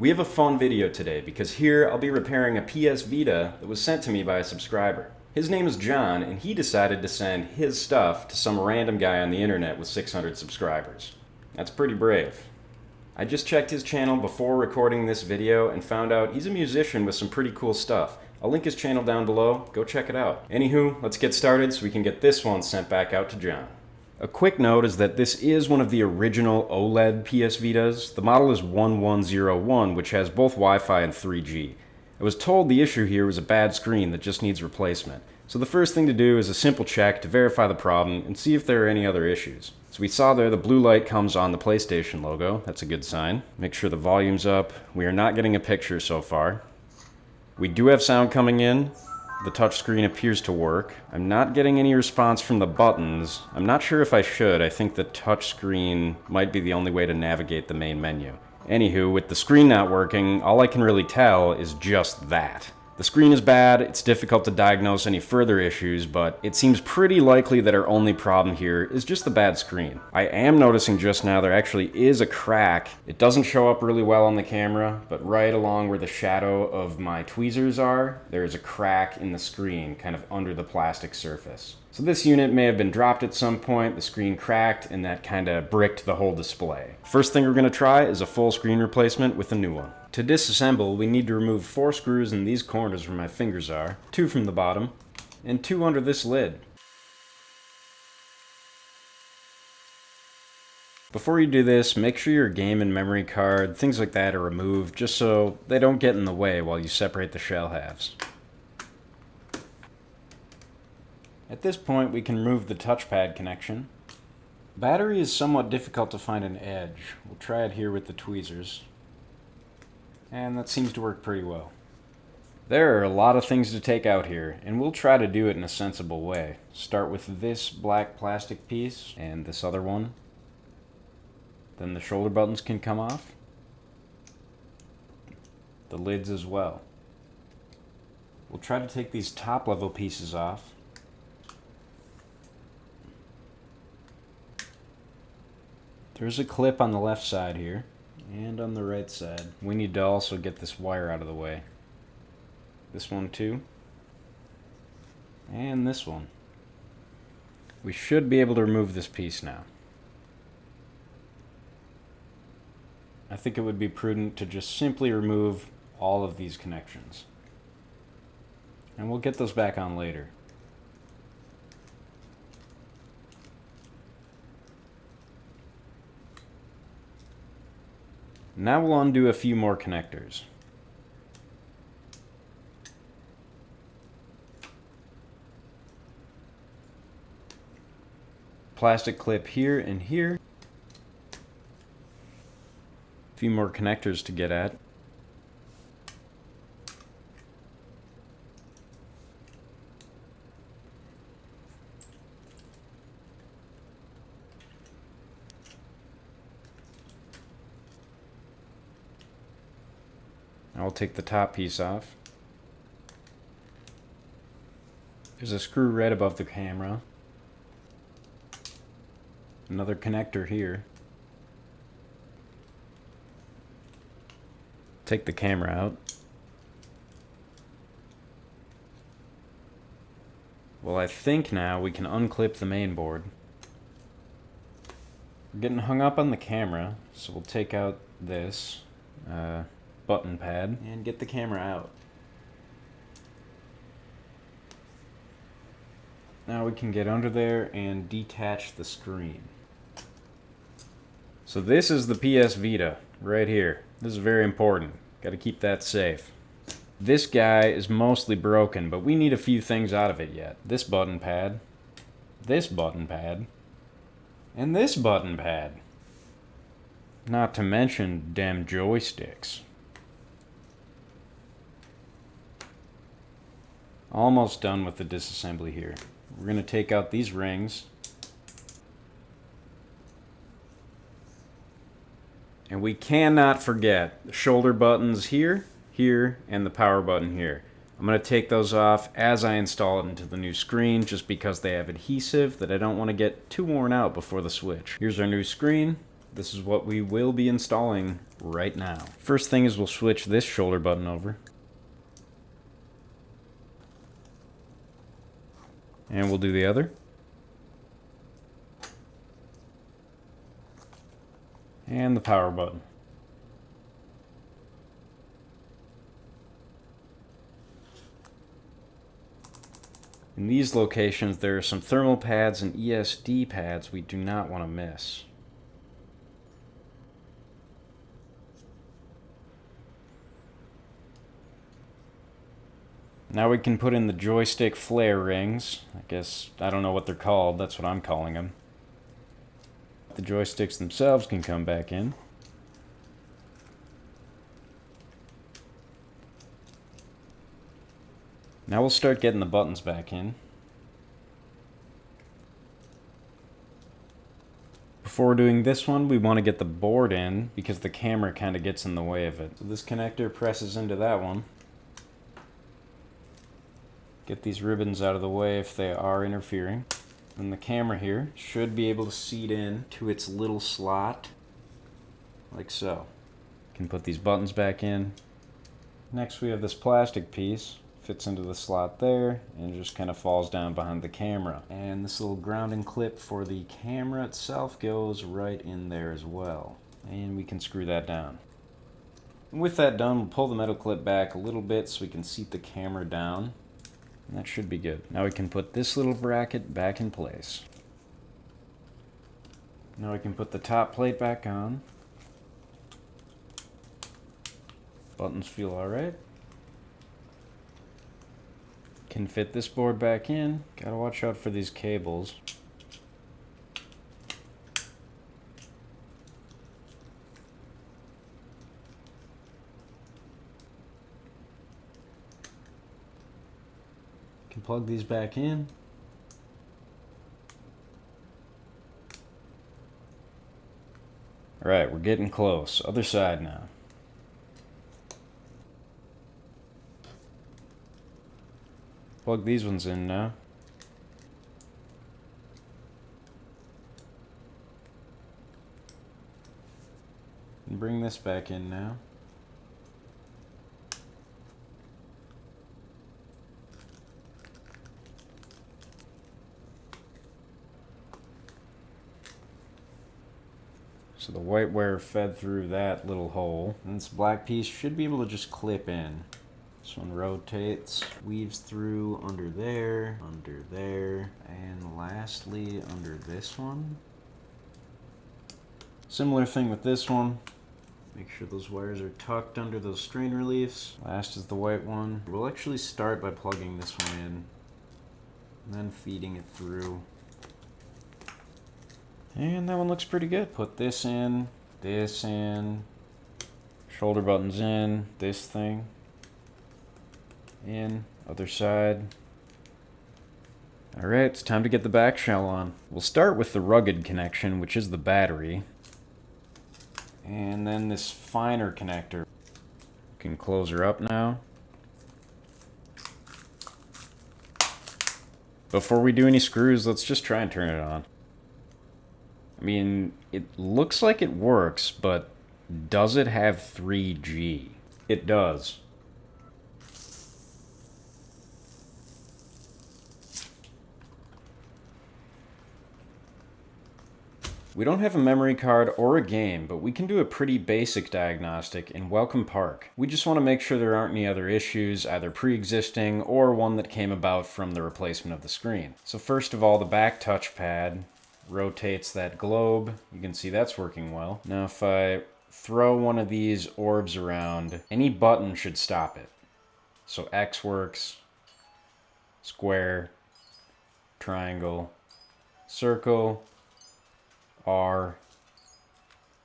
We have a fun video today because here I'll be repairing a PS Vita that was sent to me by a subscriber. His name is John and he decided to send his stuff to some random guy on the internet with 600 subscribers. That's pretty brave. I just checked his channel before recording this video and found out he's a musician with some pretty cool stuff. I'll link his channel down below, go check it out. Anywho, let's get started so we can get this one sent back out to John. A quick note is that this is one of the original OLED PS Vitas. The model is 1101, which has both Wi-Fi and 3G. I was told the issue here was a bad screen that just needs replacement. So the first thing to do is a simple check to verify the problem and see if there are any other issues. So we saw there the blue light comes on the PlayStation logo. That's a good sign. Make sure the volume's up. We are not getting a picture so far. We do have sound coming in. The touchscreen appears to work. I'm not getting any response from the buttons. I'm not sure if I should. I think the touchscreen might be the only way to navigate the main menu. Anywho, with the screen not working, all I can really tell is just that. The screen is bad, it's difficult to diagnose any further issues, but it seems pretty likely that our only problem here is just the bad screen. I am noticing just now there actually is a crack. It doesn't show up really well on the camera, but right along where the shadow of my tweezers are, there is a crack in the screen, kind of under the plastic surface. So this unit may have been dropped at some point, the screen cracked, and that kind of bricked the whole display. First thing we're going to try is a full screen replacement with a new one. To disassemble, we need to remove 4 screws in these corners where my fingers are, 2 from the bottom, and 2 under this lid. Before you do this, make sure your game and memory card, things like that, are removed just so they don't get in the way while you separate the shell halves. At this point, we can remove the touchpad connection. Battery is somewhat difficult to find an edge. We'll try it here with the tweezers. And that seems to work pretty well. There are a lot of things to take out here, and we'll try to do it in a sensible way. Start with this black plastic piece and this other one. Then the shoulder buttons can come off. The lids as well. We'll try to take these top level pieces off. There's a clip on the left side here, and on the right side. We need to also get this wire out of the way. This one too. And this one. We should be able to remove this piece now. I think it would be prudent to just simply remove all of these connections. And we'll get those back on later. Now we'll undo a few more connectors. Plastic clip here and here. A few more connectors to get at. I'll take the top piece off. There's a screw right above the camera. Another connector here. Take the camera out. Well, I think now we can unclip the main board. We're getting hung up on the camera, so we'll take out this button pad and get the camera out. Now we can get under there and detach the screen. So this is the PS Vita right here. This is very important. Got to keep that safe. This guy is mostly broken, but we need a few things out of it yet. This button pad, and this button pad. Not to mention damn joysticks. Almost done with the disassembly here. We're going to take out these rings. And we cannot forget the shoulder buttons here, here, and the power button here. I'm going to take those off as I install it into the new screen just because they have adhesive that I don't want to get too worn out before the switch. Here's our new screen. this is what we will be installing right now. First thing is we'll switch this shoulder button over. And we'll do the other. And the power button. In these locations, there are some thermal pads and ESD pads we do not want to miss. Now we can put in the joystick flare rings. I don't know what they're called, that's what I'm calling them. The joysticks themselves can come back in. Now we'll start getting the buttons back in. Before doing this one, we want to get the board in because the camera kind of gets in the way of it. So this connector presses into that one. Get these ribbons out of the way if they are interfering. And the camera here should be able to seat in to its little slot, like so. Can put these buttons back in. Next we have this plastic piece. Fits into the slot there and just kind of falls down behind the camera. And this little grounding clip for the camera itself goes right in there as well. And we can screw that down. And with that done, we'll pull the metal clip back a little bit so we can seat the camera down. And that should be good. Now we can put this little bracket back in place. Now we can put the top plate back on. Buttons feel alright. Can fit this board back in. Gotta watch out for these cables. Can plug these back in. Alright, we're getting close. Other side now. Plug these ones in now. And bring this back in now. So the white wire fed through that little hole. And this black piece should be able to just clip in. This one rotates, weaves through under there, and lastly under this one. Similar thing with this one. Make sure those wires are tucked under those strain reliefs. Last is the white one. We'll actually start by plugging this one in, and then feeding it through. And that one looks pretty good. Put this in, shoulder buttons in, this thing. In, other side. Alright, it's time to get the back shell on. We'll start with the rugged connection, which is the battery. And then this finer connector. Can close her up now. Before we do any screws, let's just try and turn it on. I mean, it looks like it works, but does it have 3G? It does. We don't have a memory card or a game, but we can do a pretty basic diagnostic in Welcome Park. We just want to make sure there aren't any other issues, either pre-existing or one that came about from the replacement of the screen. So first of all, the back touchpad rotates that globe. You can see that's working well. Now if I throw one of these orbs around, any button should stop it. So X works, square, triangle, circle, R,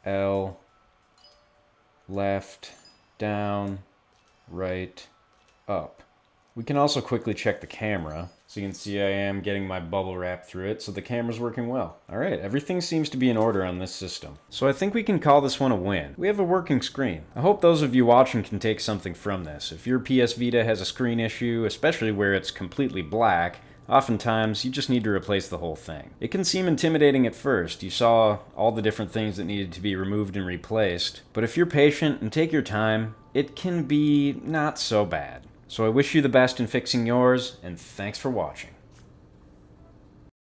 L, left, down, right, up. We can also quickly check the camera. So you can see I am getting my bubble wrap through it, so the camera's working well. Alright, everything seems to be in order on this system. So I think we can call this one a win. We have a working screen. I hope those of you watching can take something from this. If your PS Vita has a screen issue, especially where it's completely black, Oftentimes, you just need to replace the whole thing. It can seem intimidating at first. You saw all the different things that needed to be removed and replaced, but if you're patient and take your time, it can be not so bad. So I wish you the best in fixing yours, and thanks for watching.